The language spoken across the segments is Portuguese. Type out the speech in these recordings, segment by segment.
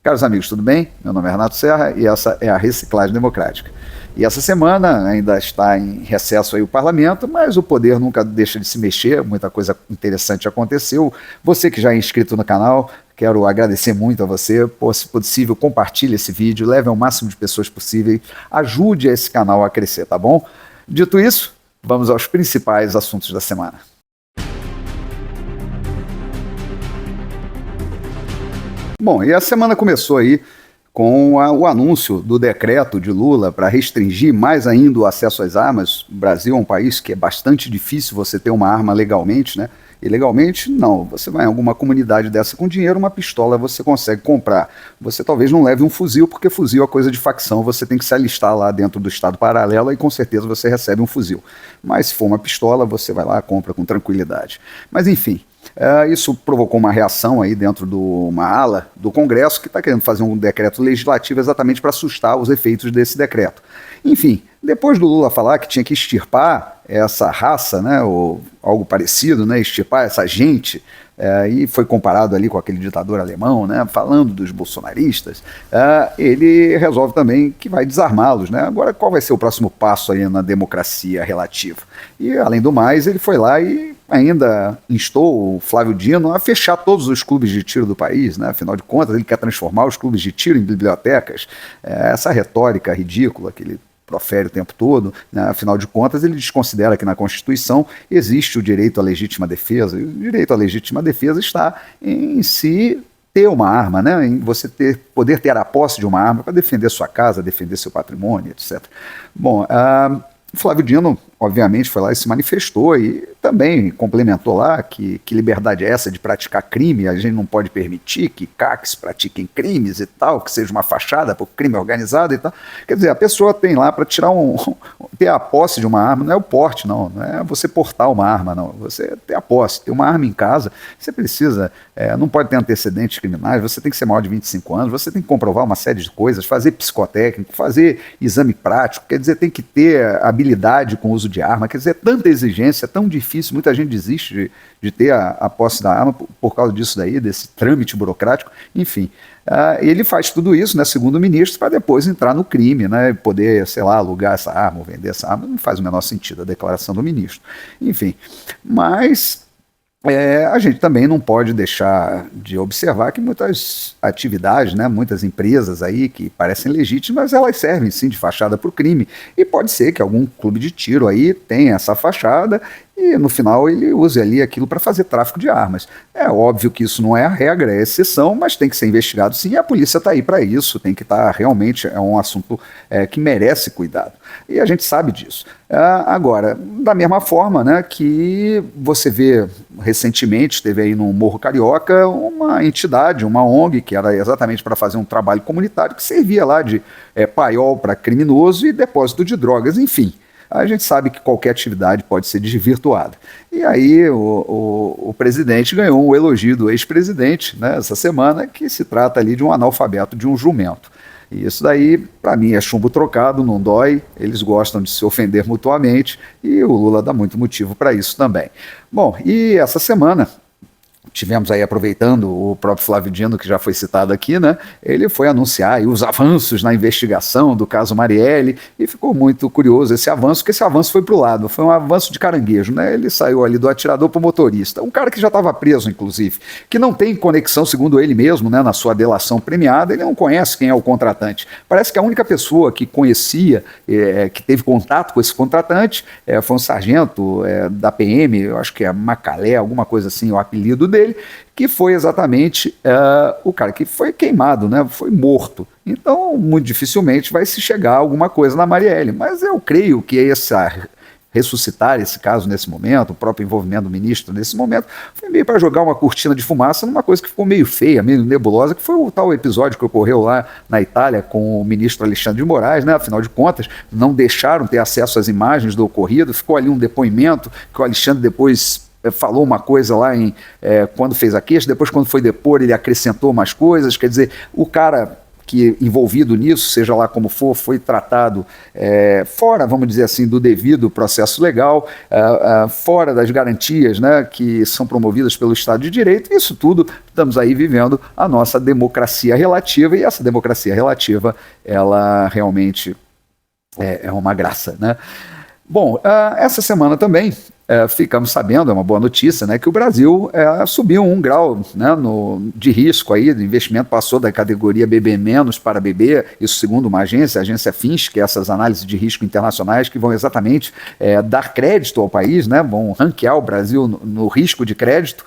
Caros amigos, tudo bem? Meu nome é Renato Serra e essa é a Reciclagem Democrática. E essa semana ainda está em recesso aí o parlamento, mas o poder nunca deixa de se mexer, muita coisa interessante aconteceu. Você que já é inscrito no canal, quero agradecer muito a você. Se possível, compartilhe esse vídeo, leve ao máximo de pessoas possível, ajude esse canal a crescer, tá bom? Dito isso, vamos aos principais assuntos da semana. Bom, e a semana começou aí com o anúncio do decreto de Lula para restringir mais ainda o acesso às armas. O Brasil é um país que é bastante difícil você ter uma arma legalmente, né? Ilegalmente, não. Você vai em alguma comunidade dessa com dinheiro, uma pistola você consegue comprar. Você talvez não leve um fuzil, porque fuzil é coisa de facção, você tem que se alistar lá dentro do Estado paralelo e com certeza você recebe um fuzil. Mas se for uma pistola, você vai lá e compra com tranquilidade. Mas enfim, isso provocou uma reação aí dentro de uma ala do Congresso que está querendo fazer um decreto legislativo exatamente para assustar os efeitos desse decreto. Enfim, depois do Lula falar que tinha que extirpar essa raça, né, ou algo parecido, né, extirpar essa gente, e foi comparado ali com aquele ditador alemão, né, falando dos bolsonaristas, ele resolve também que vai desarmá-los, né. Agora, qual vai ser o próximo passo aí na democracia relativa? E, além do mais, ele foi lá e ainda instou o Flávio Dino a fechar todos os clubes de tiro do país, né? Afinal de contas, ele quer transformar os clubes de tiro em bibliotecas. Essa retórica ridícula que ele profere o tempo todo, né? Afinal de contas, ele desconsidera que na Constituição existe o direito à legítima defesa, e o direito à legítima defesa está em si ter uma arma, né? Em você poder ter a posse de uma arma para defender sua casa, defender seu patrimônio, etc. Bom, Flávio Dino, obviamente, foi lá e se manifestou e também complementou lá que liberdade é essa de praticar crime, a gente não pode permitir que CACs pratiquem crimes e tal, que seja uma fachada para o crime organizado e tal. Quer dizer, a pessoa tem lá para tirar ter a posse de uma arma, não é o porte, não é você portar uma arma, não, você ter a posse, ter uma arma em casa, você precisa, não pode ter antecedentes criminais, você tem que ser maior de 25 anos, você tem que comprovar uma série de coisas, fazer psicotécnico, fazer exame prático, quer dizer, tem que ter habilidade com o uso de arma, quer dizer, tanta exigência, é tão difícil, muita gente desiste de ter a posse da arma por causa disso daí, desse trâmite burocrático, enfim. Ele faz tudo isso, né, segundo o ministro, para depois entrar no crime, né, poder, sei lá, alugar essa arma ou vender essa arma, não faz o menor sentido a declaração do ministro. Enfim, mas a gente também não pode deixar de observar que muitas atividades, né, muitas empresas aí que parecem legítimas, elas servem sim de fachada para o crime. E pode ser que algum clube de tiro aí tenha essa fachada e no final ele use ali aquilo para fazer tráfico de armas. É óbvio que isso não é a regra, é a exceção, mas tem que ser investigado sim, e a polícia está aí para isso, tem que estar realmente, é um assunto que merece cuidado. E a gente sabe disso. Agora, da mesma forma, né, que você vê recentemente, teve aí no Morro Carioca uma entidade, uma ONG, que era exatamente para fazer um trabalho comunitário, que servia lá de paiol para criminoso e depósito de drogas, enfim. A gente sabe que qualquer atividade pode ser desvirtuada. E aí o presidente ganhou um elogio do ex-presidente, né, essa semana, que se trata ali de um analfabeto, de um jumento. E isso daí, para mim, é chumbo trocado, não dói, eles gostam de se ofender mutuamente e o Lula dá muito motivo para isso também. Bom, e essa semana tivemos aí, aproveitando o próprio Flávio Dino, que já foi citado aqui, né, ele foi anunciar aí os avanços na investigação do caso Marielle e ficou muito curioso esse avanço, porque esse avanço foi para o lado, foi um avanço de caranguejo, né, ele saiu ali do atirador para o motorista, um cara que já estava preso, inclusive, que não tem conexão, segundo ele mesmo, né, na sua delação premiada, ele não conhece quem é o contratante. Parece que a única pessoa que conhecia, que teve contato com esse contratante, foi um sargento da PM, eu acho que é Macalé, alguma coisa assim, o apelido dele, que foi exatamente o cara que foi queimado, né, foi morto. Então, muito dificilmente vai se chegar a alguma coisa na Marielle, mas eu creio que ressuscitar esse caso nesse momento, o próprio envolvimento do ministro nesse momento, foi meio para jogar uma cortina de fumaça numa coisa que ficou meio feia, meio nebulosa, que foi o tal episódio que ocorreu lá na Itália com o ministro Alexandre de Moraes, né? Afinal de contas, não deixaram ter acesso às imagens do ocorrido, ficou ali um depoimento que o Alexandre depois falou uma coisa lá quando fez a queixa, depois quando foi depor ele acrescentou mais coisas, quer dizer, o cara que envolvido nisso, seja lá como for, foi tratado fora, vamos dizer assim, do devido processo legal, fora das garantias, né, que são promovidas pelo Estado de Direito. Isso tudo, estamos aí vivendo a nossa democracia relativa, e essa democracia relativa, ela realmente é uma graça, né? Bom, essa semana também ficamos sabendo, é uma boa notícia, né, que o Brasil subiu um grau, né, de risco aí, do investimento, passou da categoria BB- para BB, isso segundo uma agência, a agência Fitch, que é essas análises de risco internacionais que vão exatamente dar crédito ao país, né, vão ranquear o Brasil no risco de crédito.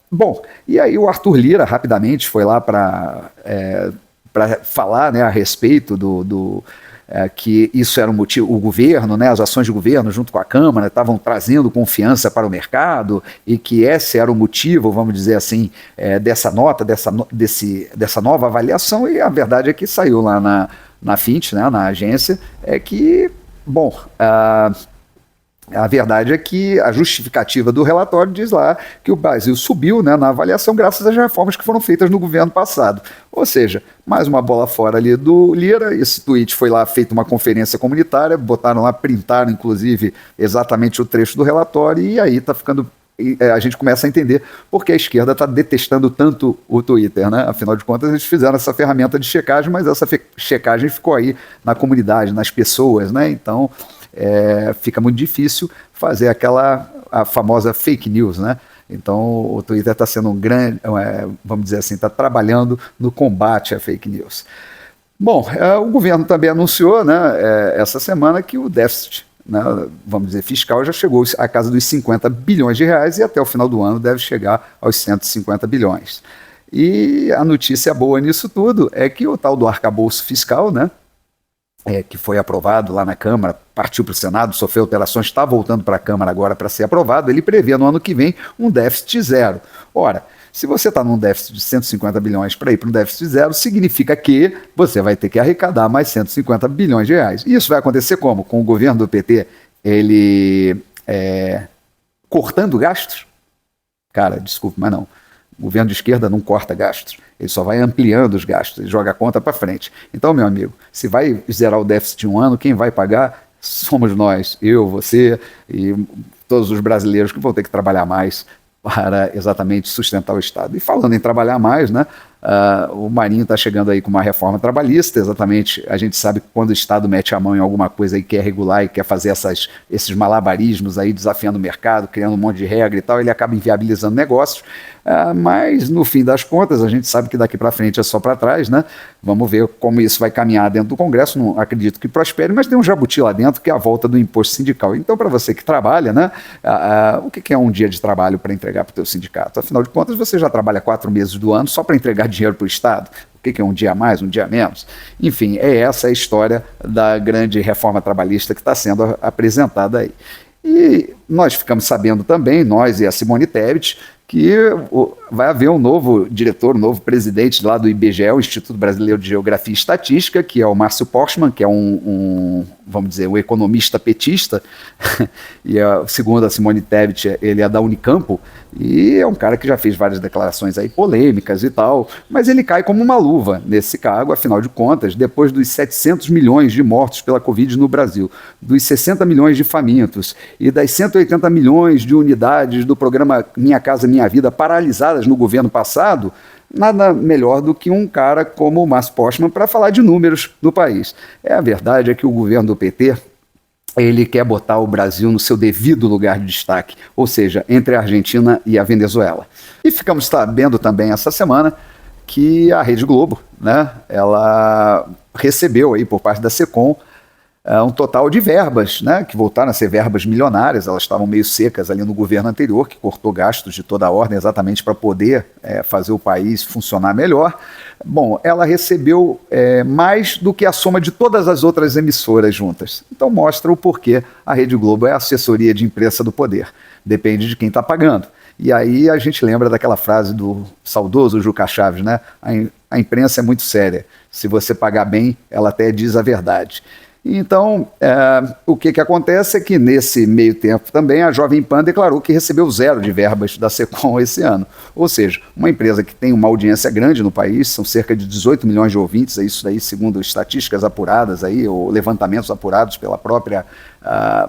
Bom, e aí o Arthur Lira rapidamente foi lá para falar, né, a respeito que isso era um motivo, o governo, né, as ações de governo junto com a Câmara estavam trazendo confiança para o mercado e que esse era o motivo, vamos dizer assim, dessa nota, dessa nova avaliação, e a verdade é que saiu lá na Fitch, né, na agência, que, bom, a verdade é que a justificativa do relatório diz lá que o Brasil subiu, né, na avaliação graças às reformas que foram feitas no governo passado. Ou seja, mais uma bola fora ali do Lira. Esse tweet foi lá feito uma conferência comunitária, botaram lá, printaram inclusive exatamente o trecho do relatório, e aí está ficando... a gente começa a entender por que a esquerda está detestando tanto o Twitter, né? Afinal de contas, eles fizeram essa ferramenta de checagem, mas essa checagem ficou aí na comunidade, nas pessoas, né? Então... fica muito difícil fazer a famosa fake news, né? Então o Twitter está sendo um grande, vamos dizer assim, está trabalhando no combate à fake news. Bom, o governo também anunciou, né, essa semana que o déficit, né, vamos dizer, fiscal já chegou à casa dos 50 bilhões de reais e até o final do ano deve chegar aos 150 bilhões. E a notícia boa nisso tudo é que o tal do arcabouço fiscal, né, que foi aprovado lá na Câmara, partiu para o Senado, sofreu alterações, está voltando para a Câmara agora para ser aprovado, ele prevê no ano que vem um déficit zero. Ora, se você está num déficit de 150 bilhões para ir para um déficit zero, significa que você vai ter que arrecadar mais 150 bilhões de reais. E isso vai acontecer como? Com o governo do PT, ele cortando gastos? Cara, desculpe, mas não. O governo de esquerda não corta gastos, ele só vai ampliando os gastos, ele joga a conta para frente. Então, meu amigo, se vai zerar o déficit de um ano, quem vai pagar somos nós, eu, você e todos os brasileiros que vão ter que trabalhar mais para exatamente sustentar o Estado. E falando em trabalhar mais, né, o Marinho está chegando aí com uma reforma trabalhista, exatamente, a gente sabe que quando o Estado mete a mão em alguma coisa e quer regular e quer fazer esses malabarismos aí, desafiando o mercado, criando um monte de regra e tal, ele acaba inviabilizando negócios, mas no fim das contas a gente sabe que daqui para frente é só para trás, né? Vamos ver como isso vai caminhar dentro do Congresso, não acredito que prospere, mas tem um jabuti lá dentro que é a volta do imposto sindical. Então, para você que trabalha, né, o que é um dia de trabalho para entregar para o teu sindicato? Afinal de contas, você já trabalha 4 meses do ano só para entregar dinheiro para o Estado. O que é um dia a mais, um dia a menos? Enfim, essa a história da grande reforma trabalhista que está sendo apresentada aí. E nós ficamos sabendo também, nós e a Simone Tebet, que vai haver um novo diretor, um novo presidente lá do IBGE, o Instituto Brasileiro de Geografia e Estatística, que é o Márcio Postman, que é vamos dizer, um economista petista, e segundo a Simone Tebet, ele é da Unicamp, e é um cara que já fez várias declarações aí polêmicas e tal, mas ele cai como uma luva nesse cargo, afinal de contas, depois dos 700 milhões de mortos pela Covid no Brasil, dos 60 milhões de famintos e das 180 milhões de unidades do programa Minha Casa Minha Vida paralisadas no governo passado, nada melhor do que um cara como o Márcio Postman para falar de números do país. A verdade é que o governo do PT, ele quer botar o Brasil no seu devido lugar de destaque, ou seja, entre a Argentina e a Venezuela. E ficamos sabendo também essa semana que a Rede Globo, né, ela recebeu aí por parte da SECOM um total de verbas, né, que voltaram a ser verbas milionárias. Elas estavam meio secas ali no governo anterior, que cortou gastos de toda a ordem exatamente para poder fazer o país funcionar melhor. Bom, ela recebeu mais do que a soma de todas as outras emissoras juntas. Então mostra o porquê a Rede Globo é a assessoria de imprensa do poder. Depende de quem está pagando. E aí a gente lembra daquela frase do saudoso Juca Chaves, né? A imprensa é muito séria. Se você pagar bem, ela até diz a verdade. Então, o que acontece é que nesse meio tempo também a Jovem Pan declarou que recebeu 0 de verbas da Secom esse ano. Ou seja, uma empresa que tem uma audiência grande no país, são cerca de 18 milhões de ouvintes, é isso daí segundo estatísticas apuradas aí, ou levantamentos apurados pela própria,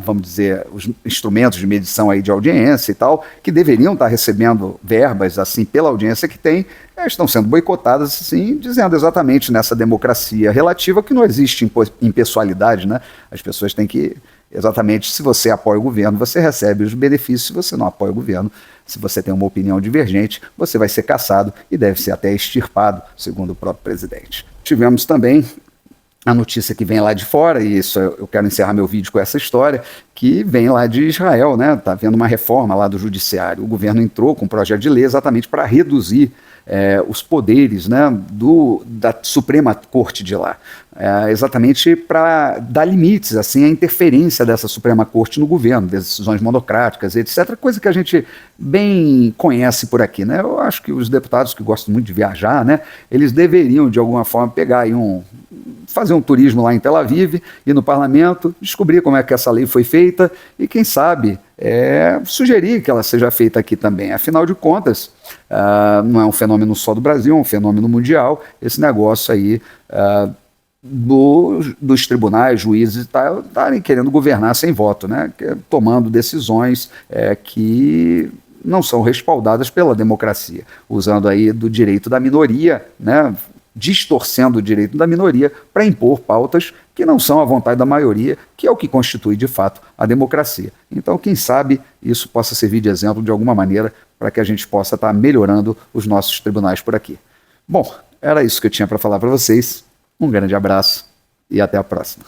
vamos dizer, os instrumentos de medição aí de audiência e tal, que deveriam estar recebendo verbas assim pela audiência que tem, estão sendo boicotadas, assim, dizendo exatamente nessa democracia relativa que não existe impessoalidade, né? As pessoas têm que, exatamente, se você apoia o governo, você recebe os benefícios, se você não apoia o governo, se você tem uma opinião divergente, você vai ser cassado e deve ser até extirpado, segundo o próprio presidente. Tivemos também a notícia que vem lá de fora, e isso eu quero encerrar meu vídeo com essa história, que vem lá de Israel, né? Está havendo uma reforma lá do judiciário. O governo entrou com um projeto de lei exatamente para reduzir os poderes, né, da Suprema Corte de lá, exatamente para dar limites assim, à interferência dessa Suprema Corte no governo, decisões monocráticas, etc., coisa que a gente bem conhece por aqui, né? Eu acho que os deputados que gostam muito de viajar, né, eles deveriam de alguma forma pegar aí fazer um turismo lá em Tel Aviv, ir no parlamento, descobrir como é que essa lei foi feita e, quem sabe, sugerir que ela seja feita aqui também. Afinal de contas, não é um fenômeno só do Brasil, é um fenômeno mundial, esse negócio aí dos tribunais, juízes estarem querendo governar sem voto, né? Tomando decisões que não são respaldadas pela democracia, usando aí do direito da minoria, né? Distorcendo o direito da minoria para impor pautas que não são a vontade da maioria, que é o que constitui de fato a democracia. Então, quem sabe isso possa servir de exemplo de alguma maneira para que a gente possa estar melhorando os nossos tribunais por aqui. Bom, era isso que eu tinha para falar para vocês. Um grande abraço e até a próxima.